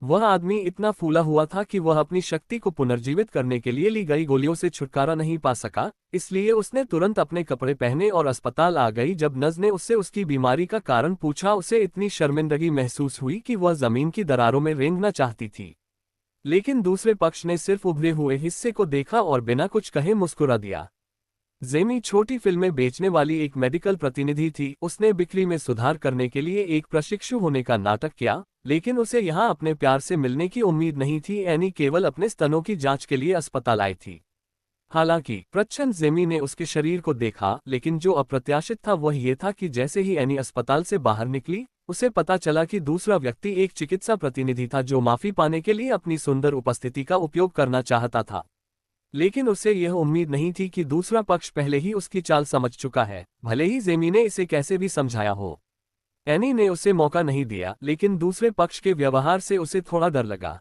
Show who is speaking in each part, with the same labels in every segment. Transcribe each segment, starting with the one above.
Speaker 1: वह आदमी इतना फूला हुआ था कि वह अपनी शक्ति को पुनर्जीवित करने के लिए ली गई गोलियों से छुटकारा नहीं पा सका, इसलिए उसने तुरंत अपने कपड़े पहने और अस्पताल आ गई। जब नर्स ने उससे उसकी बीमारी का कारण पूछा, उसे इतनी शर्मिंदगी महसूस हुई कि वह जमीन की दरारों में रेंगना चाहती थी। लेकिन दूसरे पक्ष ने सिर्फ उभरे हुए हिस्से को देखा और बिना कुछ कहे मुस्कुरा दिया। जेमी छोटी फिल्में बेचने वाली एक मेडिकल प्रतिनिधि थी। उसने बिक्री में सुधार करने के लिए एक प्रशिक्षु होने का नाटक किया, लेकिन उसे यहाँ अपने प्यार से मिलने की उम्मीद नहीं थी। एनी केवल अपने स्तनों की जांच के लिए अस्पताल आई थी। हालांकि प्रच्छन्न जेमी ने उसके शरीर को देखा, लेकिन जो अप्रत्याशित था वह यह था कि जैसे ही एनी अस्पताल से बाहर निकली, उसे पता चला कि दूसरा व्यक्ति एक चिकित्सा प्रतिनिधि था जो माफी पाने के लिए अपनी सुंदर उपस्थिति का उपयोग करना चाहता था। लेकिन उसे यह उम्मीद नहीं थी कि दूसरा पक्ष पहले ही उसकी चाल समझ चुका है, भले ही जेमी ने इसे कैसे भी समझाया हो। एनी ने उसे मौका नहीं दिया, लेकिन दूसरे पक्ष के व्यवहार से उसे थोड़ा डर लगा।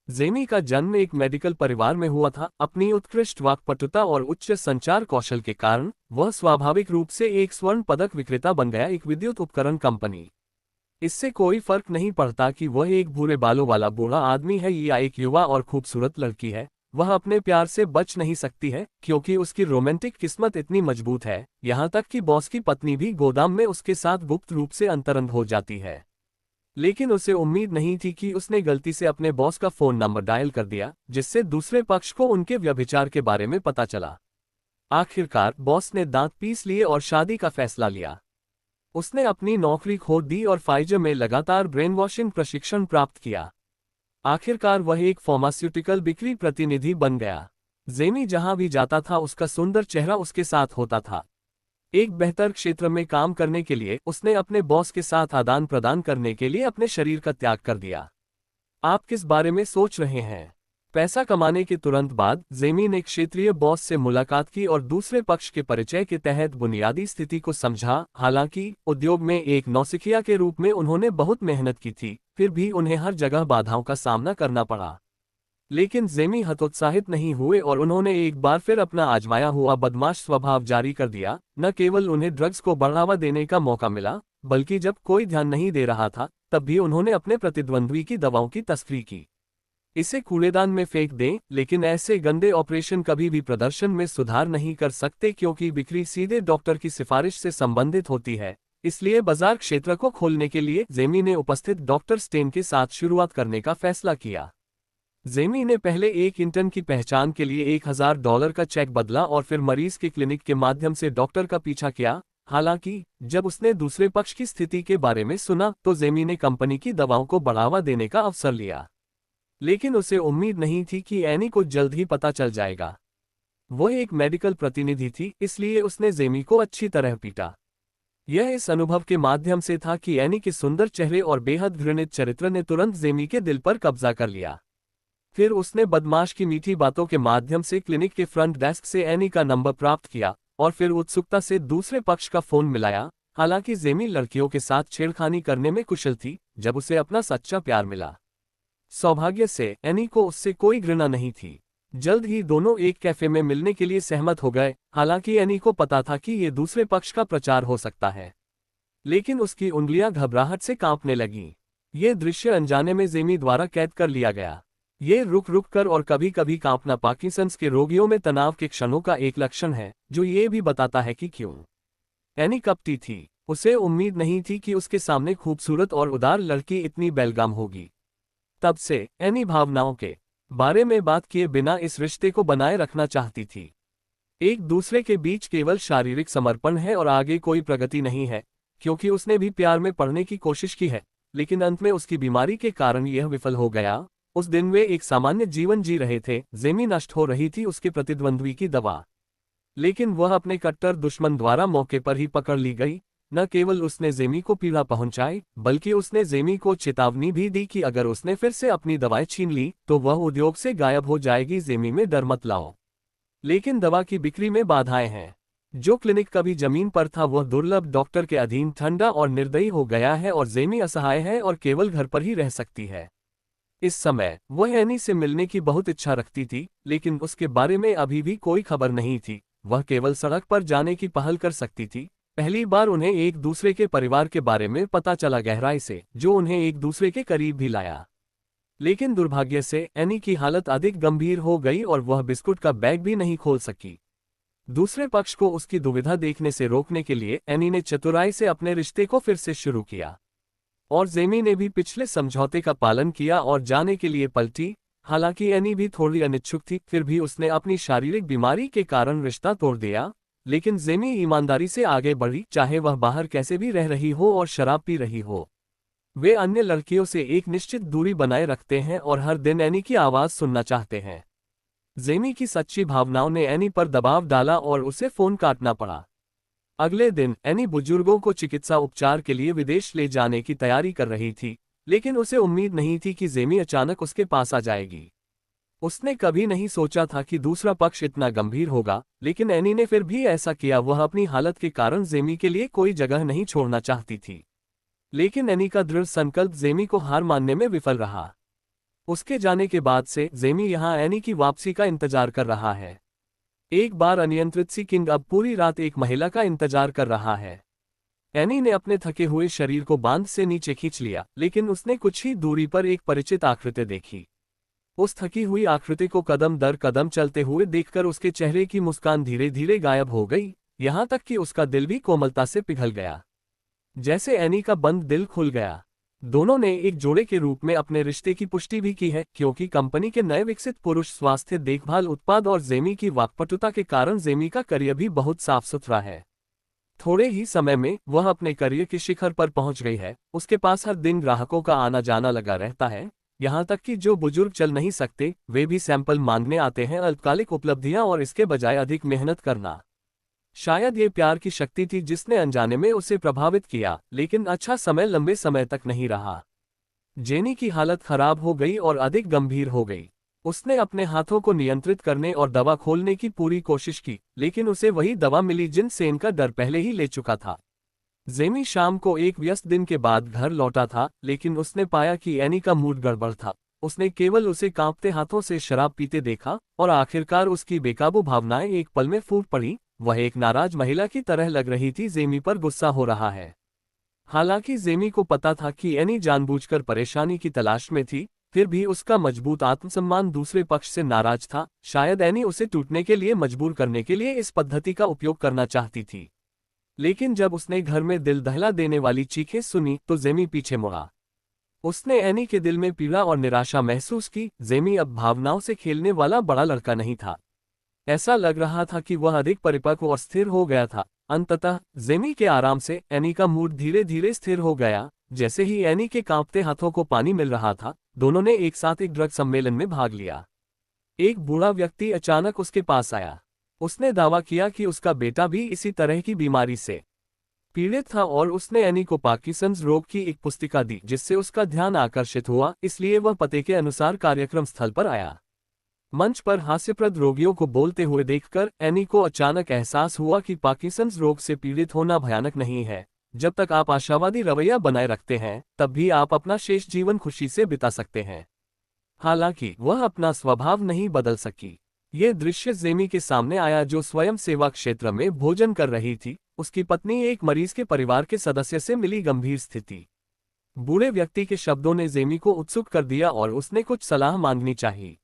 Speaker 1: जेमी का जन्म एक मेडिकल परिवार में हुआ था। अपनी उत्कृष्ट वाक्पटुता और उच्च संचार कौशल के कारण वह स्वाभाविक रूप से एक स्वर्ण पदक विक्रेता बन गया, एक विद्युत उपकरण कंपनी। इससे कोई फर्क नहीं पड़ता कि वह एक भूरे बालों वाला बूढ़ा आदमी है या एक युवा और खूबसूरत लड़की है, वह अपने प्यार से बच नहीं सकती है, क्योंकि उसकी रोमांटिक किस्मत इतनी मजबूत है, यहाँ तक कि बॉस की पत्नी भी गोदाम में उसके साथ गुप्त रूप से अंतरंग हो जाती है। लेकिन उसे उम्मीद नहीं थी कि उसने गलती से अपने बॉस का फोन नंबर डायल कर दिया, जिससे दूसरे पक्ष को उनके व्यभिचार के बारे में पता चला। आखिरकार बॉस ने दांत पीस लिए और शादी का फैसला लिया। उसने अपनी नौकरी खो दी और फाइजर में लगातार ब्रेन वॉशिंग प्रशिक्षण प्राप्त किया। आखिरकार वह एक फार्मास्यूटिकल बिक्री प्रतिनिधि बन गया। जेमी जहां भी जाता था उसका सुंदर चेहरा उसके साथ होता था। एक बेहतर क्षेत्र में काम करने के लिए उसने अपने बॉस के साथ आदान प्रदान करने के लिए अपने शरीर का त्याग कर दिया। आप किस बारे में सोच रहे हैं? पैसा कमाने के तुरंत बाद जेमी ने क्षेत्रीय बॉस से मुलाकात की और दूसरे पक्ष के परिचय के तहत बुनियादी स्थिति को समझा। हालांकि उद्योग में एक नौसिखिया के रूप में उन्होंने बहुत मेहनत की थी, फिर भी उन्हें हर जगह बाधाओं का सामना करना पड़ा। लेकिन जेमी हतोत्साहित नहीं हुए और उन्होंने एक बार फिर अपना आजमाया हुआ बदमाश स्वभाव जारी कर दिया। न केवल उन्हें ड्रग्स को बढ़ावा देने का मौका मिला, बल्कि जब कोई ध्यान नहीं दे रहा था तब भी उन्होंने अपने प्रतिद्वंद्वी की दवाओं की तस्करी की। इसे कूड़ेदान में फेंक दें, लेकिन ऐसे गंदे ऑपरेशन कभी भी प्रदर्शन में सुधार नहीं कर सकते, क्योंकि बिक्री सीधे डॉक्टर की सिफारिश से संबंधित होती है। इसलिए बाजार क्षेत्र को खोलने के लिए जेमी ने उपस्थित डॉक्टर स्टेन के साथ शुरुआत करने का फैसला किया। जेमी ने पहले एक इंटर्न की पहचान के लिए $1000 का चेक बदला और फिर मरीज के क्लिनिक के माध्यम से डॉक्टर का पीछा किया। हालांकि जब उसने दूसरे पक्ष की स्थिति के बारे में सुना तो जेमी ने कंपनी की दवाओं को बढ़ावा देने का अवसर लिया। लेकिन उसे उम्मीद नहीं थी कि एनी को जल्द ही पता चल जाएगा। वह एक मेडिकल प्रतिनिधि थी, इसलिए उसने जेमी को अच्छी तरह पीटा। यह इस अनुभव के माध्यम से था कि एनी के सुंदर चेहरे और बेहद घृणित चरित्र ने तुरंत जेमी के दिल पर कब्जा कर लिया। फिर उसने बदमाश की मीठी बातों के माध्यम से क्लिनिक के फ्रंट डेस्क से एनी का नंबर प्राप्त किया और फिर उत्सुकता से दूसरे पक्ष का फोन मिलाया। हालांकि जेमी लड़कियों के साथ छेड़खानी करने में कुशल थी। जब उसे अपना सच्चा प्यार मिला, सौभाग्य से एनी को उससे कोई घृणा नहीं थी। जल्द ही दोनों एक कैफे में मिलने के लिए सहमत हो गए। हालांकि एनी को पता था कि ये दूसरे पक्ष का प्रचार हो सकता है, लेकिन उसकी उंगलियां घबराहट से कांपने लगीं। ये दृश्य अनजाने में जेमी द्वारा कैद कर लिया गया। ये रुक रुक कर और कभी कभी कांपना पार्किंसंस के रोगियों में तनाव के क्षणों का एक लक्षण है, जो ये भी बताता है कि क्यों एनी कपटी थी। उसे उम्मीद नहीं थी कि उसके सामने खूबसूरत और उदार लड़की इतनी बेलगाम होगी। तब से एनी भावनाओं के बारे में बात किए बिना इस रिश्ते को बनाए रखना चाहती थी। एक दूसरे के बीच केवल शारीरिक समर्पण है और आगे कोई प्रगति नहीं है, क्योंकि उसने भी प्यार में पड़ने की कोशिश की है, लेकिन अंत में उसकी बीमारी के कारण यह विफल हो गया। उस दिन वे एक सामान्य जीवन जी रहे थे। जेमी नष्ट हो रही थी उसके प्रतिद्वंद्वी की दवा, लेकिन वह अपने कट्टर दुश्मन द्वारा मौके पर ही पकड़ ली गई। न केवल उसने जेमी को पीड़ा पहुंचाई, बल्कि उसने जेमी को चेतावनी भी दी कि अगर उसने फिर से अपनी दवाएं छीन ली तो वह उद्योग से गायब हो जाएगी। जेमी में डर मत लाओ। लेकिन दवा की बिक्री में बाधाएं हैं। जो क्लिनिक कभी जमीन पर था वह दुर्लभ डॉक्टर के अधीन ठंडा और निर्दयी हो गया है और जेमी असहाय है और केवल घर पर ही रह सकती है। इस समय वह एनी से मिलने की बहुत इच्छा रखती थी, लेकिन उसके बारे में अभी भी कोई खबर नहीं थी। वह केवल सड़क पर जाने की पहल कर सकती थी। पहली बार उन्हें एक दूसरे के परिवार के बारे में पता चला गहराई से, जो उन्हें एक दूसरे के करीब भी लाया। लेकिन दुर्भाग्य से एनी की हालत अधिक गंभीर हो गई और वह बिस्कुट का बैग भी नहीं खोल सकी। दूसरे पक्ष को उसकी दुविधा देखने से रोकने के लिए एनी ने चतुराई से अपने रिश्ते को फिर से शुरू किया और जेमी ने भी पिछले समझौते का पालन किया और जाने के लिए पलटी। हालांकि एनी भी थोड़ी अनिच्छुक थी, फिर भी उसने अपनी शारीरिक बीमारी के कारण रिश्ता तोड़ दिया। लेकिन जेमी ईमानदारी से आगे बढ़ी, चाहे वह बाहर कैसे भी रह रही हो और शराब पी रही हो। वे अन्य लड़कियों से एक निश्चित दूरी बनाए रखते हैं और हर दिन एनी की आवाज़ सुनना चाहते हैं। जेमी की सच्ची भावनाओं ने एनी पर दबाव डाला और उसे फोन काटना पड़ा। अगले दिन एनी बुजुर्गों को चिकित्सा उपचार के लिए विदेश ले जाने की तैयारी कर रही थी, लेकिन उसे उम्मीद नहीं थी कि जेमी अचानक उसके पास आ जाएगी। उसने कभी नहीं सोचा था कि दूसरा पक्ष इतना गंभीर होगा, लेकिन एनी ने फिर भी ऐसा किया। वह अपनी हालत के कारण जेमी के लिए कोई जगह नहीं छोड़ना चाहती थी। लेकिन एनी का दृढ़ संकल्प जेमी को हार मानने में विफल रहा। उसके जाने के बाद से जेमी यहाँ एनी की वापसी का इंतजार कर रहा है। एक बार अनियंत्रित सी किंग अब पूरी रात एक महिला का इंतजार कर रहा है। एनी ने अपने थके हुए शरीर को बांध से नीचे खींच लिया, लेकिन उसने कुछ ही दूरी पर एक परिचित आकृति देखी। उस थकी हुई आकृति को कदम दर कदम चलते हुए देखकर उसके चेहरे की मुस्कान धीरे धीरे गायब हो गई, यहाँ तक कि उसका दिल भी कोमलता से पिघल गया। जैसे एनी का बंद दिल खुल गया। दोनों ने एक जोड़े के रूप में अपने रिश्ते की पुष्टि भी की है, क्योंकि कंपनी के नए विकसित पुरुष स्वास्थ्य देखभाल उत्पाद और जेमी की वाक्पटुता के कारण जेमी का करियर भी बहुत साफ सुथरा है। थोड़े ही समय में वह अपने करियर के शिखर पर पहुंच गई है। उसके पास हर दिन ग्राहकों का आना जाना लगा रहता है, यहाँ तक कि जो बुजुर्ग चल नहीं सकते वे भी सैंपल मांगने आते हैं। अल्पकालिक उपलब्धियां और इसके बजाय अधिक मेहनत करना, शायद ये प्यार की शक्ति थी जिसने अनजाने में उसे प्रभावित किया। लेकिन अच्छा समय लंबे समय तक नहीं रहा। जेनी की हालत खराब हो गई और अधिक गंभीर हो गई। उसने अपने हाथों को नियंत्रित करने और दवा खोलने की पूरी कोशिश की, लेकिन उसे वही दवा मिली जिनसे इनका डर पहले ही ले चुका था। जेमी शाम को एक व्यस्त दिन के बाद घर लौटा था, लेकिन उसने पाया कि एनी का मूड गड़बड़ था। उसने केवल उसे कांपते हाथों से शराब पीते देखा और आखिरकार उसकी बेकाबू भावनाएं एक पल में फूट पड़ी। वह एक नाराज महिला की तरह लग रही थी, जेमी पर गुस्सा हो रहा है। हालांकि जेमी को पता था कि एनी जानबूझकर परेशानी की तलाश में थी, फिर भी उसका मजबूत आत्मसम्मान दूसरे पक्ष से नाराज था। शायद एनी उसे टूटने के लिए मजबूर करने के लिए इस पद्धति का उपयोग करना चाहती थी। लेकिन जब उसने घर में दिल दहला देने वाली चीखें सुनी तो जेमी पीछे मुड़ा। उसने एनी के दिल में पीड़ा और निराशा महसूस की। जेमी अब भावनाओं से खेलने वाला बड़ा लड़का नहीं था। ऐसा लग रहा था कि वह अधिक परिपक्व और स्थिर हो गया था। अंततः जेमी के आराम से एनी का मूड धीरे धीरे स्थिर हो गया। जैसे ही एनी के कांपते हाथों को पानी मिल रहा था, दोनों ने एक साथ एक ड्रग सम्मेलन में भाग लिया। एक बूढ़ा व्यक्ति अचानक उसके पास आया। उसने दावा किया कि उसका बेटा भी इसी तरह की बीमारी से पीड़ित था और उसने एनी को पार्किंसंस रोग की एक पुस्तिका दी, जिससे उसका ध्यान आकर्षित हुआ। इसलिए वह पते के अनुसार कार्यक्रम स्थल पर आया। मंच पर हास्यप्रद रोगियों को बोलते हुए देखकर एनी को अचानक एहसास हुआ कि पार्किंसंस रोग से पीड़ित होना भयानक नहीं है। जब तक आप आशावादी रवैया बनाए रखते हैं, तब भी आप अपना शेष जीवन खुशी से बिता सकते हैं। हालांकि वह अपना स्वभाव नहीं बदल सकी। ये दृश्य जेमी के सामने आया, जो स्वयं सेवा क्षेत्र में भोजन कर रही थी। उसकी पत्नी एक मरीज के परिवार के सदस्य से मिली गंभीर स्थिति। बूढ़े व्यक्ति के शब्दों ने जेमी को उत्सुक कर दिया और उसने कुछ सलाह मांगनी चाहिए।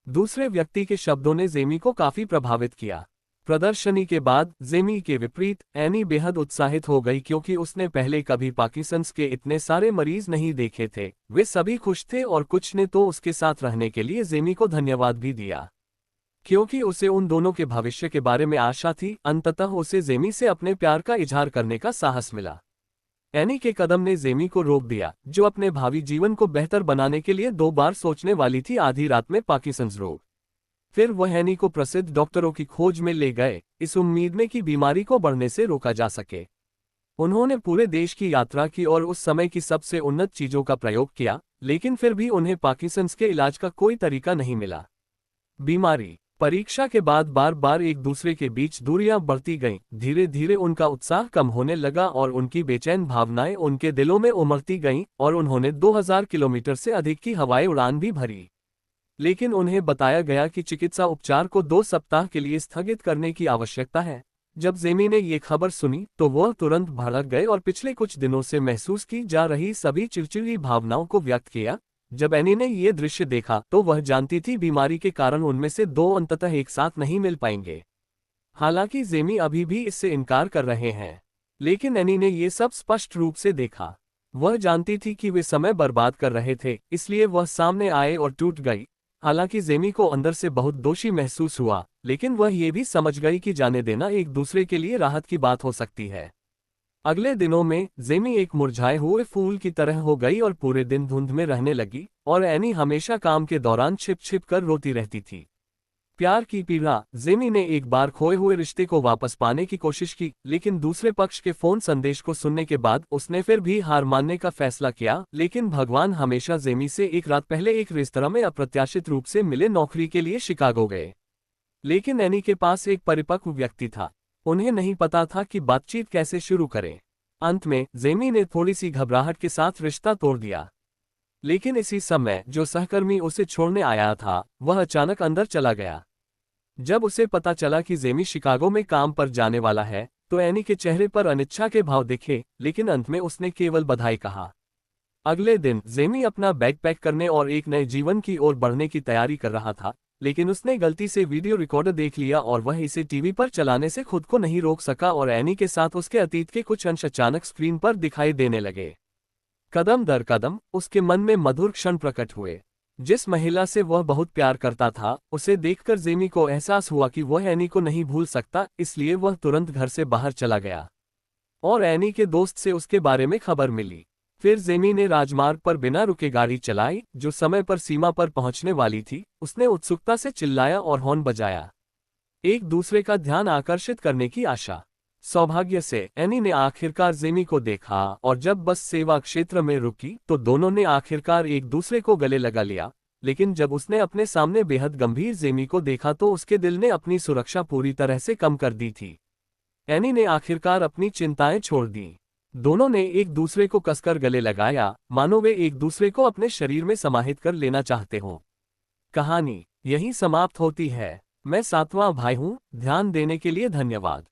Speaker 1: दूसरे व्यक्ति के शब्दों ने जेमी को काफी प्रभावित किया। प्रदर्शनी के बाद जेमी के विपरीत एनी बेहद उत्साहित हो गई, क्योंकि उसने पहले कभी पार्किंसंस के इतने सारे मरीज नहीं देखे थे। वे सभी खुश थे और कुछ ने तो उसके साथ रहने के लिए जेमी को धन्यवाद भी दिया, क्योंकि उसे उन दोनों के भविष्य के बारे में आशा थी। अंततः उसे जेमी से अपने प्यार का इजहार करने का साहस मिला। एनी के कदम ने जेमी को रोक दिया, जो अपने भावी जीवन को बेहतर बनाने के लिए 2 बार सोचने वाली थी। आधी रात में पार्किंसंस रोग। फिर वह एनी को प्रसिद्ध डॉक्टरों की खोज में ले गए, इस उम्मीद में कि बीमारी को बढ़ने से रोका जा सके। उन्होंने पूरे देश की यात्रा की और उस समय की सबसे उन्नत चीजों का प्रयोग किया, लेकिन फिर भी उन्हें पार्किंसंस के इलाज का कोई तरीका नहीं मिला। बीमारी परीक्षा के बाद बार बार एक दूसरे के बीच दूरियां बढ़ती गईं। धीरे धीरे उनका उत्साह कम होने लगा और उनकी बेचैन भावनाएं उनके दिलों में उमड़ती गईं और उन्होंने 2000 किलोमीटर से अधिक की हवाई उड़ान भी भरी। लेकिन उन्हें बताया गया कि चिकित्सा उपचार को 2 सप्ताह के लिए स्थगित करने की आवश्यकता है। जब जेमी ने ये खबर सुनी तो वह तुरंत भड़क गए और पिछले कुछ दिनों से महसूस की जा रही सभी चिड़चिड़ी भावनाओं को व्यक्त किया, जब एनी ने ये दृश्य देखा तो वह जानती थी बीमारी के कारण उनमें से दो अंततः एक साथ नहीं मिल पाएंगे। हालांकि जेमी अभी भी इससे इनकार कर रहे हैं, लेकिन एनी ने ये सब स्पष्ट रूप से देखा। वह जानती थी कि वे समय बर्बाद कर रहे थे, इसलिए वह सामने आए और टूट गई। हालांकि जेमी को अंदर से बहुत दोषी महसूस हुआ, लेकिन वह ये भी समझ गई कि जाने देना एक दूसरे के लिए राहत की बात हो सकती है। अगले दिनों में जेमी एक मुरझाए हुए फूल की तरह हो गई और पूरे दिन धुंध में रहने लगी, और एनी हमेशा काम के दौरान छिप छिप कर रोती रहती थी। प्यार की पीड़ा। जेमी ने एक बार खोए हुए रिश्ते को वापस पाने की कोशिश की, लेकिन दूसरे पक्ष के फोन संदेश को सुनने के बाद उसने फिर भी हार मानने का फैसला किया। लेकिन भगवान हमेशा जेमी से एक रात पहले एक रेस्तरां में अप्रत्याशित रूप से मिले नौकरी के लिए शिकागो गए। लेकिन एनी के पास एक परिपक्व व्यक्ति था। उन्हें नहीं पता था कि बातचीत कैसे शुरू करें। अंत में जेमी ने थोड़ी सी घबराहट के साथ रिश्ता तोड़ दिया। लेकिन इसी समय जो सहकर्मी उसे छोड़ने आया था वह अचानक अंदर चला गया। जब उसे पता चला कि जेमी शिकागो में काम पर जाने वाला है तो एनी के चेहरे पर अनिच्छा के भाव दिखे, लेकिन अंत में उसने केवल बधाई कहा। अगले दिन जेमी अपना बैग पैक करने और एक नए जीवन की ओर बढ़ने की तैयारी कर रहा था, लेकिन उसने गलती से वीडियो रिकॉर्डर देख लिया और वह इसे टीवी पर चलाने से खुद को नहीं रोक सका और एनी के साथ उसके अतीत के कुछ अंश अचानक स्क्रीन पर दिखाई देने लगे। कदम दर कदम उसके मन में मधुर क्षण प्रकट हुए। जिस महिला से वह बहुत प्यार करता था उसे देखकर जेमी को एहसास हुआ कि वह एनी को नहीं भूल सकता, इसलिए वह तुरंत घर से बाहर चला गया और एनी के दोस्त से उसके बारे में खबर मिली। फिर जेमी ने राजमार्ग पर बिना रुके गाड़ी चलाई जो समय पर सीमा पर पहुंचने वाली थी। उसने उत्सुकता से चिल्लाया और हॉर्न बजाया, एक दूसरे का ध्यान आकर्षित करने की आशा। सौभाग्य से एनी ने आखिरकार जेमी को देखा और जब बस सेवा क्षेत्र में रुकी तो दोनों ने आखिरकार एक दूसरे को गले लगा लिया। लेकिन जब उसने अपने सामने बेहद गंभीर जेमी को देखा तो उसके दिल ने अपनी सुरक्षा पूरी तरह से कम कर दी थी। एनी ने आखिरकार अपनी चिंताएं छोड़ दी। दोनों ने एक दूसरे को कसकर गले लगाया, मानो वे एक दूसरे को अपने शरीर में समाहित कर लेना चाहते हों। कहानी यहीं समाप्त होती है। मैं सातवां भाई हूं। ध्यान देने के लिए धन्यवाद।